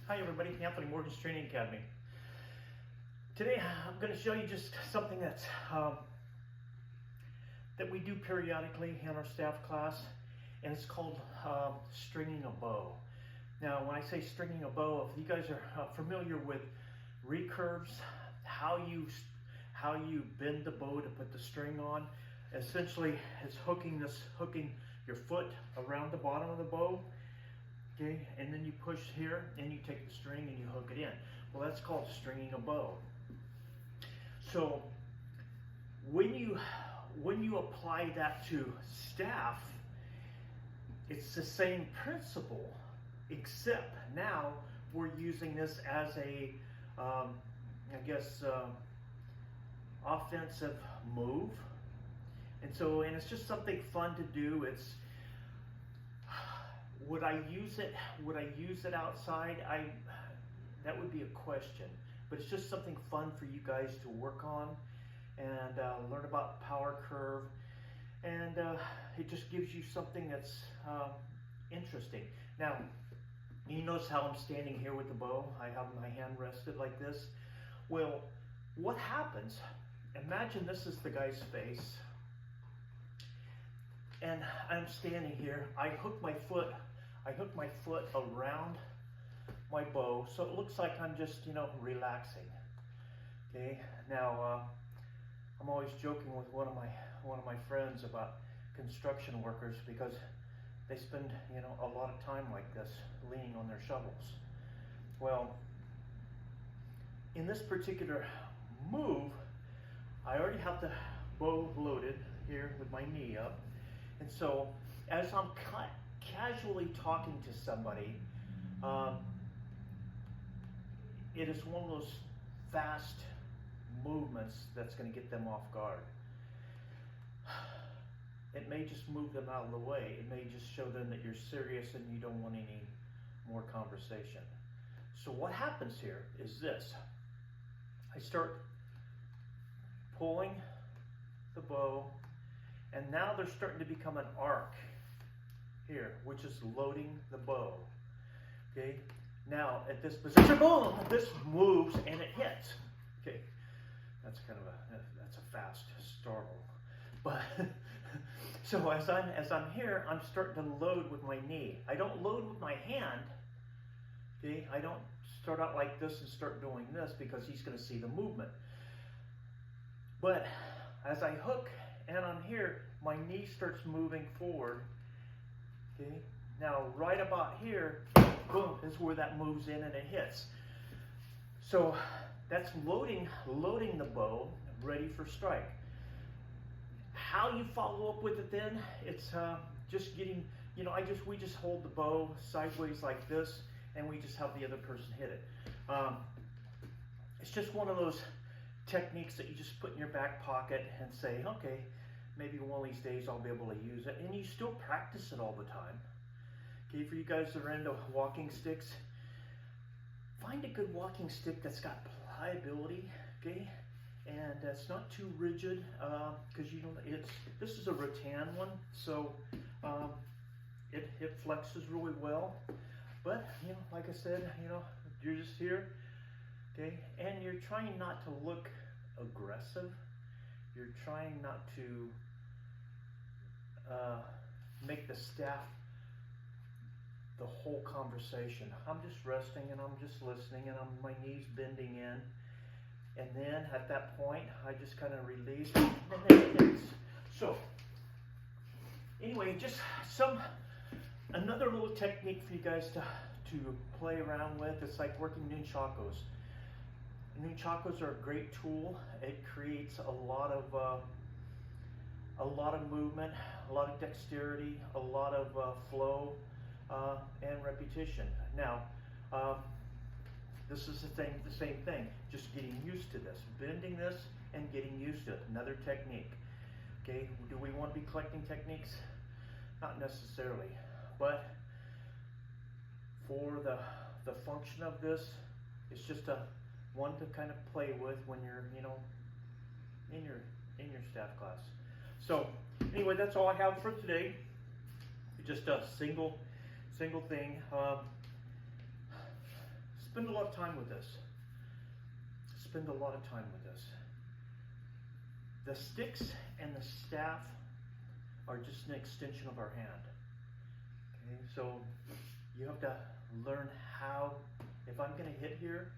Hi everybody, Anthony Morgan's Training Academy. Today I'm going to show you just something that we do periodically in our staff class, and it's called stringing a bow. Now when I say stringing a bow, if you guys are familiar with recurves, how you bend the bow to put the string on, essentially it's hooking your foot around the bottom of the bow. Okay, and then you push here and you take the string and you hook it in. Well, that's called stringing a bow. So when you apply that to staff, it's the same principle, except now we're using this as a offensive move. And it's just something fun to do. Would I use it outside? That would be a question. But it's just something fun for you guys to work on and learn about power curve. And it just gives you something that's interesting. Now, you notice how I'm standing here with the bow. I have my hand rested like this. Well, what happens, imagine this is the guy's face. And I'm standing here. I hook my foot around my bow, so it looks like I'm just, relaxing. Okay. Now, I'm always joking with one of my friends about construction workers because they spend, a lot of time like this, leaning on their shovels. Well, in this particular move, I already have the bow loaded here with my knee up, and so as I'm casually talking to somebody, it is one of those fast movements that's going to get them off guard. It may just move them out of the way. It may just show them that you're serious and you don't want any more conversation. So what happens here is this. I start pulling the bow, and now there's starting to become an arc here, which is loading the bow. Okay, now at this position, boom, this moves and it hits. Okay, that's a fast startle. But so as I'm here, I'm starting to load with my knee. I don't load with my hand. Okay, I don't start out like this and start doing this because he's going to see the movement. But as I hook and I'm here, my knee starts moving forward. Okay, now right about here, boom, is where that moves in and it hits. So that's loading the bow, ready for strike. How you follow up with it then, it's just getting, we just hold the bow sideways like this, and we just have the other person hit it. It's just one of those techniques that you just put in your back pocket and say, okay, maybe one of these days I'll be able to use it, and you still practice it all the time. Okay, for you guys that are into walking sticks, find a good walking stick that's got pliability, okay, and it's not too rigid, because this is a rattan one, so it flexes really well. But like I said, you're just here, okay, and you're trying not to look aggressive. You're trying not to make the staff the whole conversation. I'm just resting and I'm just listening, and my knees bending in, and then at that point I just kind of release, and then it hits. So anyway, just another little technique for you guys to play around with. It's like working nunchakos. Nunchakos are a great tool. It creates a lot of movement, a lot of dexterity, a lot of flow, and repetition. Now, this is the same thing. Just getting used to this, bending this, and getting used to it. Another technique. Okay, do we want to be collecting techniques? Not necessarily, but for the function of this, it's just one to kind of play with when you're, in your staff class. So anyway, that's all I have for today. Just a single thing. spend a lot of time with this. Spend a lot of time with this. The sticks and the staff are just an extension of our hand. Okay, so you have to learn how, if I'm going to hit here,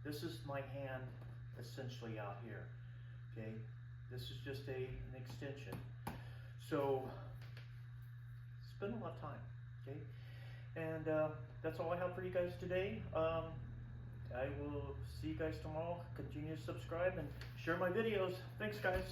this is my hand essentially out here. Okay, this is just an extension. So spend a lot of time. Okay, and that's all I have for you guys today. I will see you guys tomorrow. Continue to subscribe and share my videos. Thanks, guys.